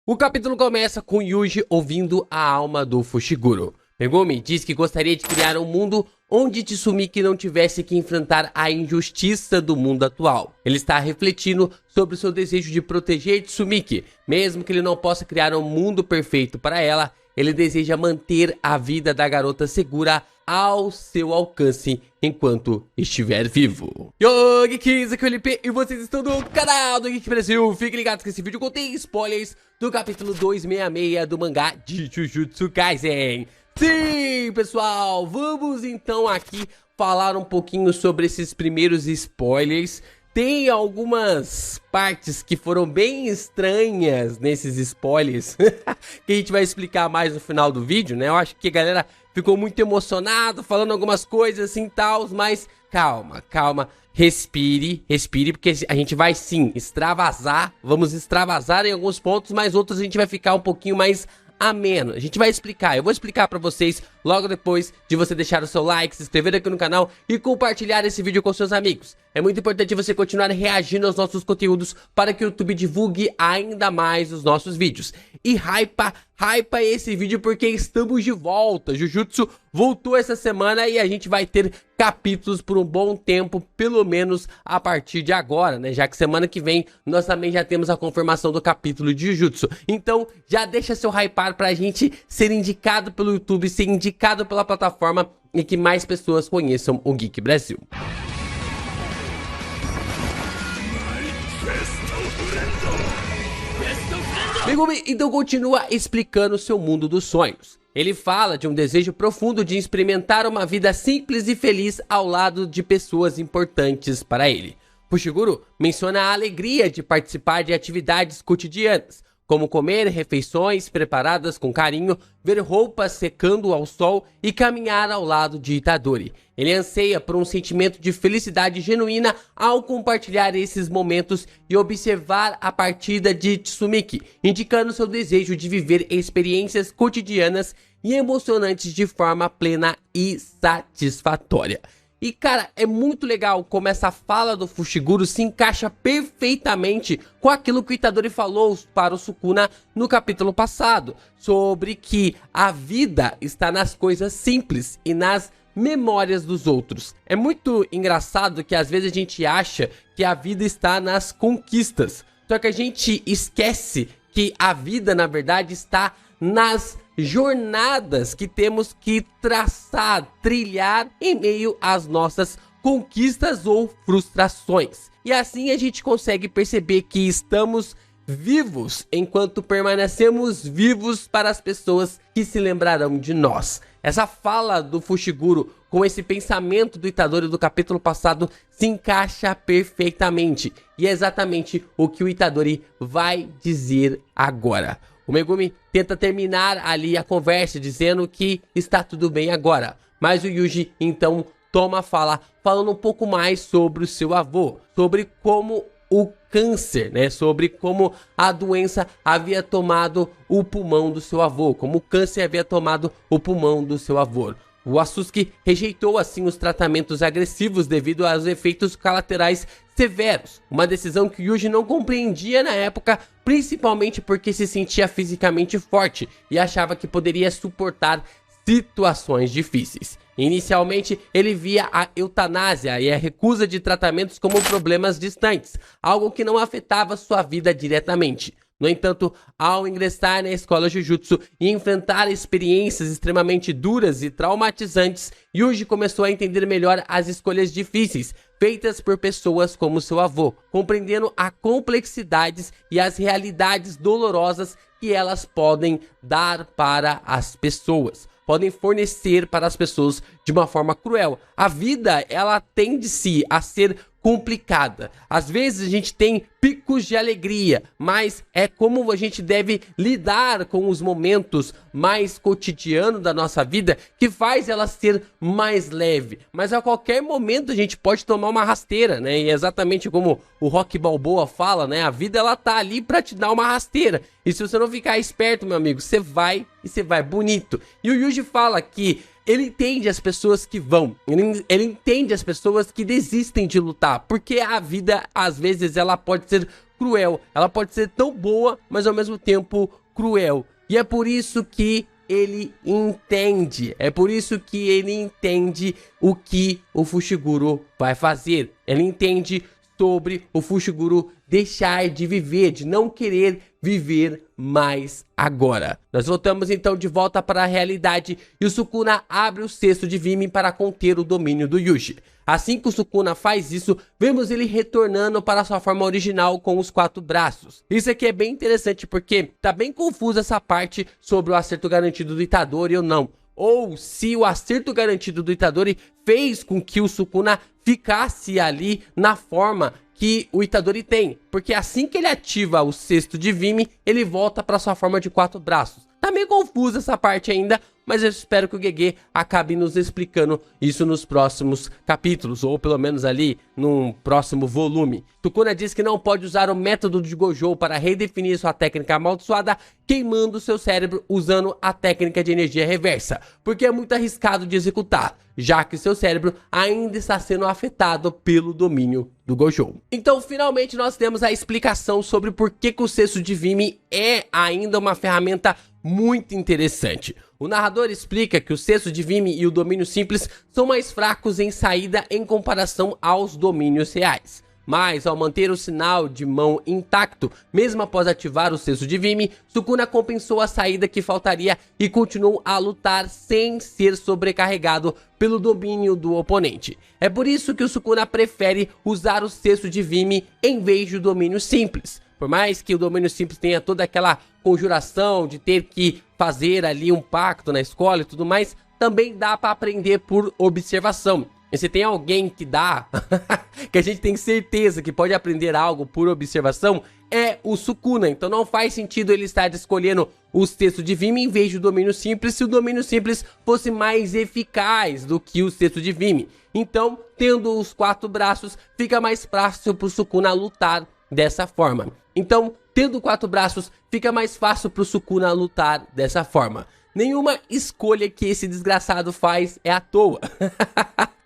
O capítulo começa com Yuji ouvindo a alma do Fushiguro. Megumi diz que gostaria de criar um mundo onde Tsumiki não tivesse que enfrentar a injustiça do mundo atual. Ele está refletindo sobre o seu desejo de proteger Tsumiki. Mesmo que ele não possa criar um mundo perfeito para ela, ele deseja manter a vida da garota segura ao seu alcance enquanto estiver vivo. Yo, Geeks, aqui é o LP e vocês estão no canal do Geek Brasil. Fiquem ligados que esse vídeo contém spoilers do capítulo 266 do mangá de Jujutsu Kaisen. Sim, pessoal, vamos então aqui falar um pouquinho sobre esses primeiros spoilers. Tem algumas partes que foram bem estranhas nesses spoilers, que a gente vai explicar mais no final do vídeo, né? Eu acho que a galera ficou muito emocionada, falando algumas coisas assim e tal, mas calma, calma, respire, porque a gente vai sim extravasar, vamos extravasar em alguns pontos, mas outros a gente vai ficar um pouquinho mais ameno. A gente vai explicar, eu vou explicar pra vocês logo depois de você deixar o seu like, se inscrever aqui no canal e compartilhar esse vídeo com seus amigos. É muito importante você continuar reagindo aos nossos conteúdos para que o YouTube divulgue ainda mais os nossos vídeos. E hypa esse vídeo porque estamos de volta. Jujutsu voltou essa semana e a gente vai ter capítulos por um bom tempo, pelo menos a partir de agora, né? Já que semana que vem nós também já temos a confirmação do capítulo de Jujutsu. Então já deixa seu hypar pra gente ser indicado pelo YouTube, ser indicado pela plataforma e que mais pessoas conheçam o Geek Brasil. Megumi então continua explicando seu mundo dos sonhos. Ele fala de um desejo profundo de experimentar uma vida simples e feliz ao lado de pessoas importantes para ele. Fushiguro menciona a alegria de participar de atividades cotidianas, como comer refeições preparadas com carinho, ver roupas secando ao sol e caminhar ao lado de Itadori. Ele anseia por um sentimento de felicidade genuína ao compartilhar esses momentos e observar a partida de Tsumiki, indicando seu desejo de viver experiências cotidianas e emocionantes de forma plena e satisfatória. E cara, é muito legal como essa fala do Fushiguro se encaixa perfeitamente com aquilo que o Itadori falou para o Sukuna no capítulo passado, sobre que a vida está nas coisas simples e nas memórias dos outros. É muito engraçado que às vezes a gente acha que a vida está nas conquistas, só que a gente esquece que a vida na verdade está nas jornadas que temos que traçar, trilhar em meio às nossas conquistas ou frustrações. E assim a gente consegue perceber que estamos vivos enquanto permanecemos vivos para as pessoas que se lembrarão de nós. Essa fala do Fushiguro com esse pensamento do Itadori do capítulo passado se encaixa perfeitamente. E é exatamente o que o Itadori vai dizer agora. O Megumi tenta terminar ali a conversa dizendo que está tudo bem agora, mas o Yuji então toma a fala falando um pouco mais sobre o seu avô, sobre como o câncer, né, sobre como a doença havia tomado o pulmão do seu avô, como o câncer havia tomado o pulmão do seu avô. O Asusuki rejeitou assim os tratamentos agressivos devido aos efeitos colaterais severos, uma decisão que Yuji não compreendia na época, principalmente porque se sentia fisicamente forte e achava que poderia suportar situações difíceis. Inicialmente, ele via a eutanásia e a recusa de tratamentos como problemas distantes, algo que não afetava sua vida diretamente. No entanto, ao ingressar na escola Jujutsu e enfrentar experiências extremamente duras e traumatizantes, Yuji começou a entender melhor as escolhas difíceis feitas por pessoas como seu avô, compreendendo as complexidades e as realidades dolorosas que elas podem dar para as pessoas, podem fornecer para as pessoas de uma forma cruel. A vida, ela tende-se a ser complicada. Às vezes a gente tem picos de alegria, mas é como a gente deve lidar com os momentos mais cotidianos da nossa vida que faz ela ser mais leve. Mas a qualquer momento a gente pode tomar uma rasteira, né? E é exatamente como o Rocky Balboa fala, né? A vida ela tá ali pra te dar uma rasteira. E se você não ficar esperto, meu amigo, você vai e você vai bonito. E o Yuji fala que ele entende as pessoas que vão, ele entende as pessoas que desistem de lutar, porque a vida, às vezes, ela pode ser cruel, ela pode ser tão boa, mas ao mesmo tempo cruel. E é por isso que ele entende, o que o Fushiguro vai fazer. Ele entende sobre o Fushiguro deixar de viver, de não querer viver mais agora. Nós voltamos então de volta para a realidade e o Sukuna abre o cesto de Vimy para conter o domínio do Yuji. Assim que o Sukuna faz isso, vemos ele retornando para sua forma original com os 4 braços. Isso aqui é bem interessante porque tá bem confusa essa parte sobre o acerto garantido do Itadori ou não. Ou se o acerto garantido do Itadori fez com que o Sukuna ficasse ali na forma que o Itadori tem. Porque assim que ele ativa o cesto de Vimy, ele volta para sua forma de 4 braços. Tá meio confusa essa parte ainda, mas eu espero que o Gege acabe nos explicando isso nos próximos capítulos, ou pelo menos ali num próximo volume. Sukuna diz que não pode usar o método de Gojo para redefinir sua técnica amaldiçoada, queimando seu cérebro usando a técnica de energia reversa, porque é muito arriscado de executar, já que seu cérebro ainda está sendo afetado pelo domínio do Gojo. Então, finalmente, nós temos a explicação sobre por que o cesto de Vimy é ainda uma ferramenta muito interessante. O narrador explica que o cesto de Vimy e o domínio simples são mais fracos em saída em comparação aos domínios reais. Mas, ao manter o sinal de mão intacto, mesmo após ativar o cesto de Vimy, Sukuna compensou a saída que faltaria e continuou a lutar sem ser sobrecarregado pelo domínio do oponente. É por isso que o Sukuna prefere usar o cesto de Vimy em vez do domínio simples. Por mais que o domínio simples tenha toda aquela conjuração de ter que fazer ali um pacto na escola e tudo mais, também dá para aprender por observação. E se tem alguém que dá, que a gente tem certeza que pode aprender algo por observação, é o Sukuna. Então não faz sentido ele estar escolhendo o cesto de Vimy em vez do domínio simples, se o domínio simples fosse mais eficaz do que o cesto de Vimy. Então, tendo os 4 braços, fica mais fácil para o Sukuna lutar dessa forma. Então, tendo 4 braços, fica mais fácil para o Sukuna lutar dessa forma. Nenhuma escolha que esse desgraçado faz é à toa.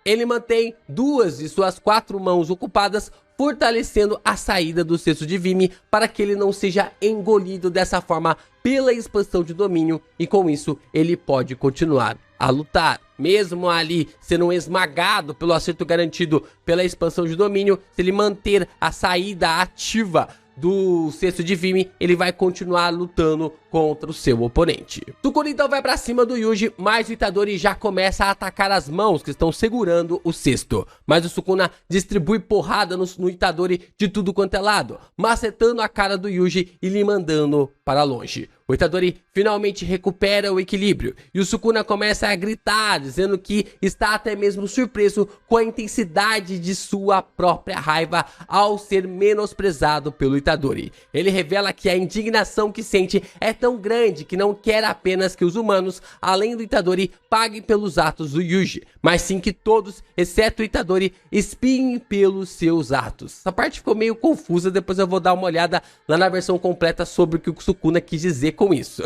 Ele mantém 2 de suas 4 mãos ocupadas, fortalecendo a saída do cesto de Vimy para que ele não seja engolido dessa forma pela expansão de domínio, e com isso ele pode continuar a lutar. Mesmo ali sendo esmagado pelo acerto garantido pela expansão de domínio, se ele manter a saída ativa do cesto de Vimy, ele vai continuar lutando contra o seu oponente. Sukuna então vai pra cima do Yuji, mas o Itadori já começa a atacar as mãos que estão segurando o cesto. Mas o Sukuna distribui porrada no Itadori de tudo quanto é lado, macetando a cara do Yuji e lhe mandando para longe. O Itadori finalmente recupera o equilíbrio e o Sukuna começa a gritar, dizendo que está até mesmo surpreso com a intensidade de sua própria raiva ao ser menosprezado pelo Itadori. Ele revela que a indignação que sente é tão grande que não quer apenas que os humanos, além do Itadori, paguem pelos atos do Yuji, mas sim que todos, exceto o Itadori, espiem pelos seus atos. Essa parte ficou meio confusa, depois eu vou dar uma olhada lá na versão completa sobre o que o Sukuna quis dizer com isso.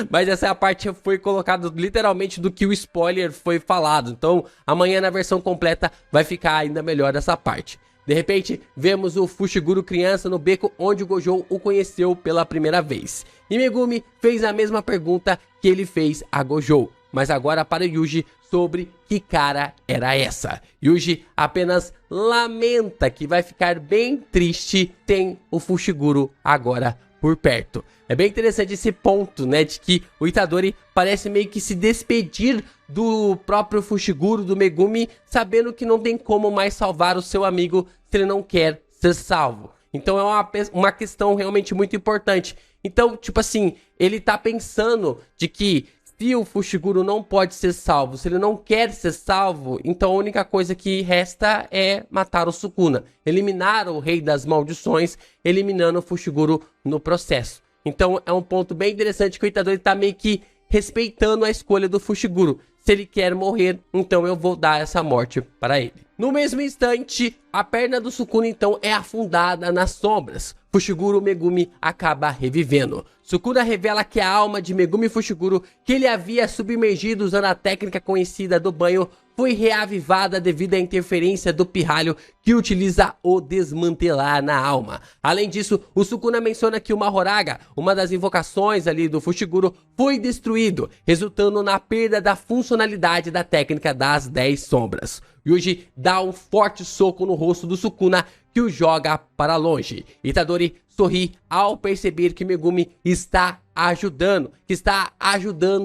Mas essa parte foi colocada literalmente do que o spoiler foi falado, então amanhã na versão completa vai ficar ainda melhor essa parte. De repente, vemos o Fushiguro criança no beco onde o Gojo o conheceu pela primeira vez. E Megumi fez a mesma pergunta que ele fez a Gojo, mas agora para Yuji sobre que cara era essa. Yuji apenas lamenta que vai ficar bem triste sem o Fushiguro agora por perto. É bem interessante esse ponto, né, de que o Itadori parece meio que se despedir do próprio Fushiguro, do Megumi, sabendo que não tem como mais salvar o seu amigo se ele não quer ser salvo. Então é uma questão realmente muito importante. Então, tipo assim, ele tá pensando de que se o Fushiguro não pode ser salvo, se ele não quer ser salvo, então a única coisa que resta é matar o Sukuna. Eliminar o Rei das Maldições, eliminando o Fushiguro no processo. Então é um ponto bem interessante que o Itadori tá meio que respeitando a escolha do Fushiguro. se ele quer morrer, então eu vou dar essa morte para ele. No mesmo instante, a perna do Sukuna então é afundada nas sombras. Fushiguro Megumi acaba revivendo. Sukuna revela que a alma de Megumi Fushiguro, que ele havia submergido usando a técnica conhecida do banho, foi reavivada devido à interferência do pirralho que utiliza o desmantelar na alma. Além disso, o Sukuna menciona que o Mahoraga, uma das invocações ali do Fushiguro, foi destruído, resultando na perda da funcionalidade da técnica das 10 sombras. Yuji dá um forte soco no rosto do Sukuna, que o joga para longe. Itadori sorri ao perceber que Megumi está ajudando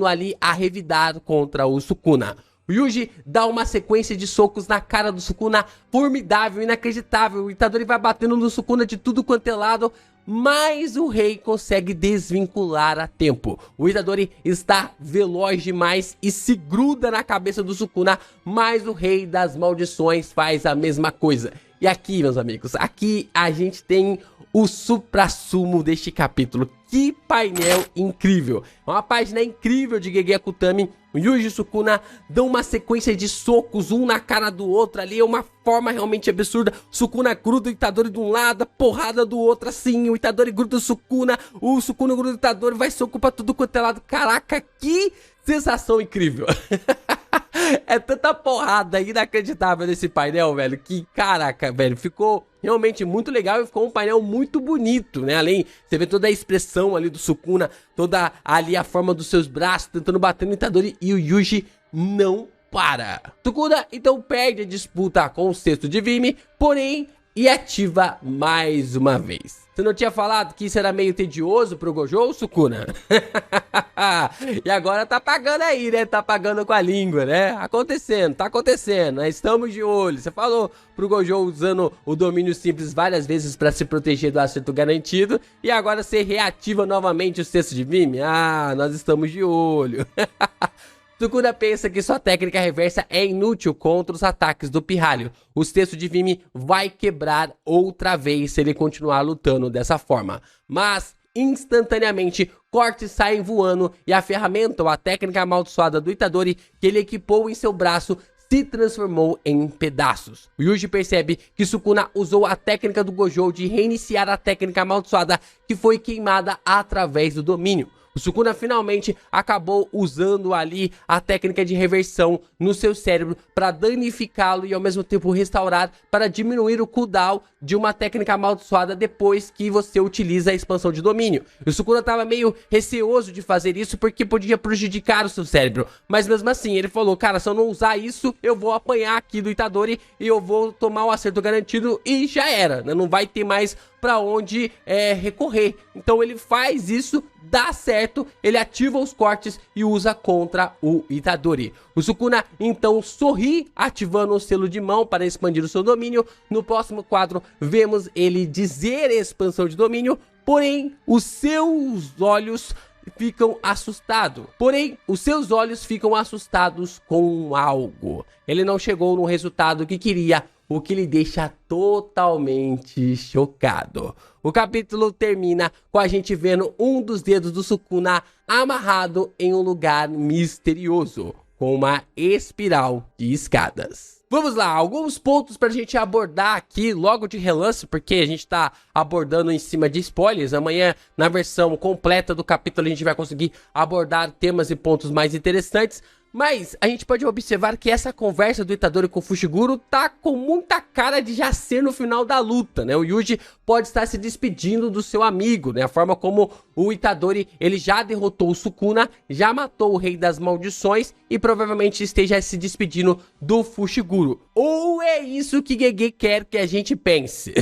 ali a revidar contra o Sukuna. Yuji dá uma sequência de socos na cara do Sukuna, formidável, inacreditável. O Itadori vai batendo no Sukuna de tudo quanto é lado, mas o rei consegue desvincular a tempo. O Itadori está veloz demais e se gruda na cabeça do Sukuna, mas o rei das maldições faz a mesma coisa. E aqui, meus amigos, aqui a gente tem o suprassumo deste capítulo. Que painel incrível! É uma página incrível de Gege Akutami. O Yuji e o Sukuna dão uma sequência de socos, um na cara do outro ali, é uma forma realmente absurda. O Sukuna gruda o Itadori de um lado, a porrada do outro assim, o Itadori gruda o Sukuna gruda o Itadori, vai soco pra tudo quanto é lado. Caraca, que sensação incrível! É tanta porrada inacreditável nesse painel, velho, que caraca, velho, ficou realmente muito legal e ficou um painel muito bonito, né? Além, você vê toda a expressão ali do Sukuna, toda ali a forma dos seus braços, tentando bater no Itadori, e o Yuji não para. Sukuna então perde a disputa com o cesto de Vime, porém, e ativa mais uma vez. Você não tinha falado que isso era meio tedioso pro Gojo, Sukuna? E agora tá pagando aí, né? Tá pagando com a língua, né? Tá acontecendo, né? Estamos de olho. Você falou pro Gojo usando o domínio simples várias vezes pra se proteger do acerto garantido, e agora você reativa novamente o cesto de Vime? Ah, nós estamos de olho. Sukuna pensa que sua técnica reversa é inútil contra os ataques do pirralho. O cesto de Vime vai quebrar outra vez se ele continuar lutando dessa forma. Mas, instantaneamente, cortes saem voando e a ferramenta ou a técnica amaldiçoada do Itadori que ele equipou em seu braço se transformou em pedaços. O Yuji percebe que Sukuna usou a técnica do Gojo de reiniciar a técnica amaldiçoada que foi queimada através do domínio. O Sukuna finalmente acabou usando ali a técnica de reversão no seu cérebro para danificá-lo e ao mesmo tempo restaurar, para diminuir o cooldown de uma técnica amaldiçoada depois que você utiliza a expansão de domínio. O Sukuna estava meio receoso de fazer isso porque podia prejudicar o seu cérebro, mas mesmo assim ele falou, cara, se eu não usar isso, eu vou apanhar aqui do Itadori e eu vou tomar um acerto garantido e já era, né? Não vai ter mais para onde recorrer. Então ele faz isso, dá certo, ele ativa os cortes e usa contra o Itadori. O Sukuna então sorri, ativando o selo de mão para expandir o seu domínio. No próximo quadro vemos ele dizer expansão de domínio, porém os seus olhos ficam assustados. Com algo. Ele não chegou no resultado que queria, o que lhe deixa totalmente chocado. O capítulo termina com a gente vendo um dos dedos do Sukuna amarrado em um lugar misterioso, com uma espiral de escadas. Vamos lá, alguns pontos pra gente abordar aqui logo de relance, porque a gente tá abordando em cima de spoilers. Amanhã, na versão completa do capítulo, a gente vai conseguir abordar temas e pontos mais interessantes. Mas a gente pode observar que essa conversa do Itadori com o Fushiguro tá com muita cara de já ser no final da luta, né? O Yuji pode estar se despedindo do seu amigo, né? A forma como o Itadori, ele já derrotou o Sukuna, já matou o Rei das Maldições e provavelmente esteja se despedindo do Fushiguro. Ou é isso que Gege quer que a gente pense?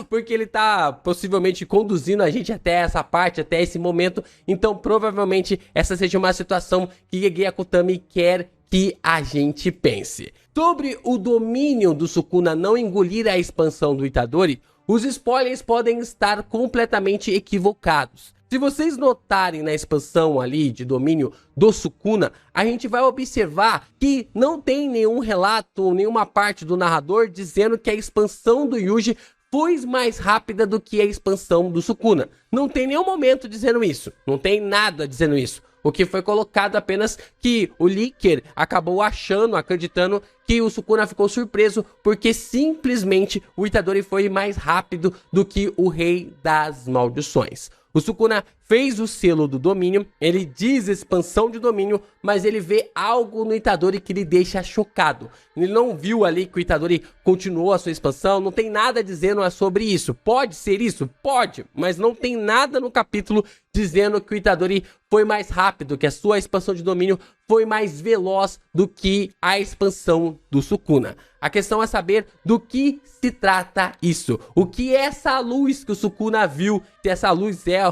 Porque ele tá possivelmente conduzindo a gente até essa parte, até esse momento. Então provavelmente essa seja uma situação que Gege Akutami quer que a gente pense. Sobre o domínio do Sukuna não engolir a expansão do Itadori, os spoilers podem estar completamente equivocados. Se vocês notarem na expansão ali de domínio do Sukuna, a gente vai observar que não tem nenhum relato, nenhuma parte do narrador dizendo que a expansão do Yuji foi mais rápida do que a expansão do Sukuna. Não tem nenhum momento dizendo isso, não tem nada dizendo isso. O que foi colocado apenas que o Licker acabou acreditando que o Sukuna ficou surpreso porque simplesmente o Itadori foi mais rápido do que o Rei das Maldições. O Sukuna fez o selo do domínio, ele diz expansão de domínio, mas ele vê algo no Itadori que lhe deixa chocado. Ele não viu ali que o Itadori continuou a sua expansão, não tem nada dizendo sobre isso. Pode ser isso? Pode, mas não tem nada no capítulo dizendo que o Itadori foi mais rápido, que a sua expansão de domínio foi mais veloz do que a expansão do Sukuna. A questão é saber do que se trata isso. O que é essa luz que o Sukuna viu? Se essa luz é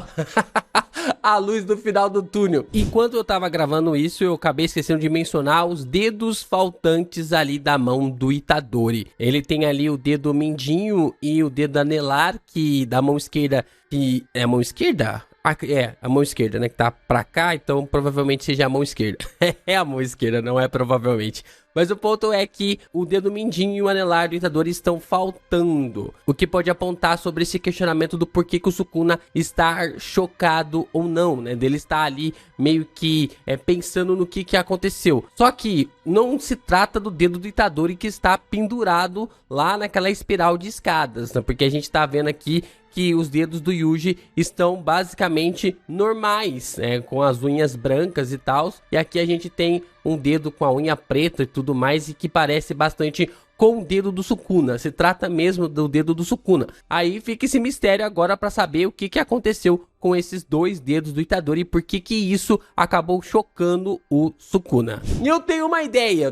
a luz do final do túnel. Enquanto eu tava gravando isso, eu acabei esquecendo de mencionar os dedos faltantes ali da mão do Itadori. Ele tem ali o dedo mindinho e o dedo anelar, que da mão esquerda, que é a mão esquerda? É, a mão esquerda, né, que tá pra cá, então provavelmente seja a mão esquerda. É a mão esquerda, não é provavelmente. Mas o ponto é que o dedo mindinho e o anelar do Itadori estão faltando. O que pode apontar sobre esse questionamento do porquê que o Sukuna está chocado ou não, né? Dele estar ali meio que pensando no que aconteceu. Só que não se trata do dedo do Itadori que está pendurado lá naquela espiral de escadas, né? Porque a gente tá vendo aqui que os dedos do Yuji estão basicamente normais, né, com as unhas brancas e tal. E aqui a gente tem um dedo com a unha preta e tudo mais, e que parece bastante com o dedo do Sukuna. Se trata mesmo do dedo do Sukuna. Aí fica esse mistério agora para saber o que aconteceu com esses dois dedos do Itadori e por que isso acabou chocando o Sukuna. E eu tenho uma ideia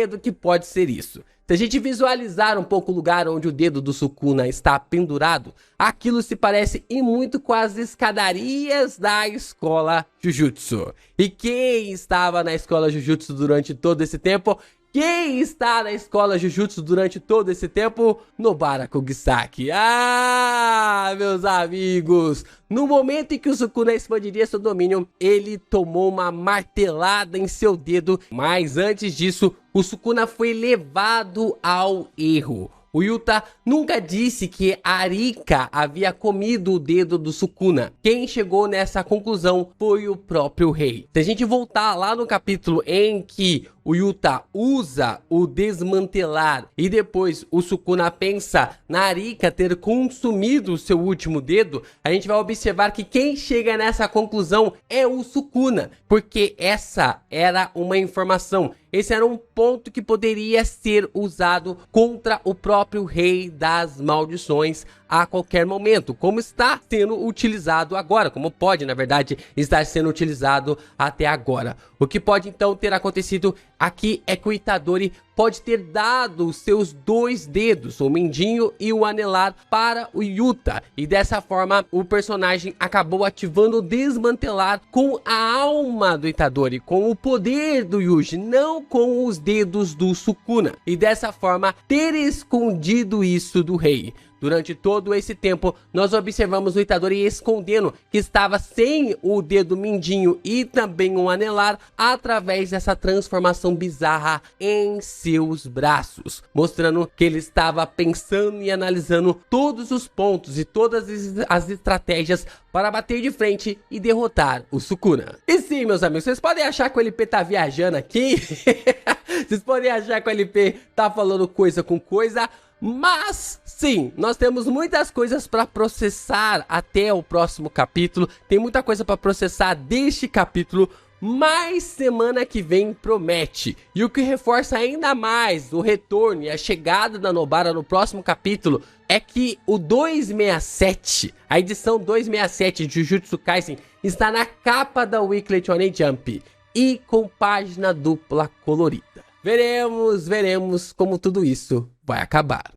do que pode ser isso. Se a gente visualizar um pouco o lugar onde o dedo do Sukuna está pendurado, aquilo se parece e muito com as escadarias da escola Jujutsu. E quem estava na escola Jujutsu durante todo esse tempo? Quem está na escola Jujutsu durante todo esse tempo? Nobara Kugisaki. Ah, meus amigos! No momento em que o Sukuna expandiria seu domínio, ele tomou uma martelada em seu dedo. Mas antes disso, o Sukuna foi levado ao erro. O Yuta nunca disse que Arika havia comido o dedo do Sukuna. Quem chegou nessa conclusão foi o próprio rei. Se a gente voltar lá no capítulo em que o Yuta usa o desmantelar e depois o Sukuna pensa na Arika ter consumido o seu último dedo, a gente vai observar que quem chega nessa conclusão é o Sukuna, porque essa era uma informação. Esse era um ponto que poderia ser usado contra o próprio Rei das Maldições a qualquer momento, como está sendo utilizado agora, como pode, na verdade, estar sendo utilizado até agora. O que pode então ter acontecido aqui é que o Itadori pode ter dado os seus dois dedos, o mindinho e o anelar, para o Yuta, e dessa forma o personagem acabou ativando o desmantelar com a alma do Itadori, com o poder do Yuji, não com os dedos do Sukuna, e dessa forma ter escondido isso do rei. Durante todo esse tempo, nós observamos o Itadori escondendo que estava sem o dedo mindinho e também o anelar através dessa transformação bizarra em seus braços, mostrando que ele estava pensando e analisando todos os pontos e todas as estratégias para bater de frente e derrotar o Sukuna. E sim, meus amigos, vocês podem achar que o LP tá viajando aqui, vocês podem achar que o LP tá falando coisa com coisa, mas sim, nós temos muitas coisas para processar até o próximo capítulo. Tem muita coisa para processar deste capítulo, mas semana que vem promete. E o que reforça ainda mais o retorno e a chegada da Nobara no próximo capítulo é que o 267, a edição 267 de Jujutsu Kaisen, está na capa da Weekly Shonen Jump e com página dupla colorida. Veremos como tudo isso vai acabar.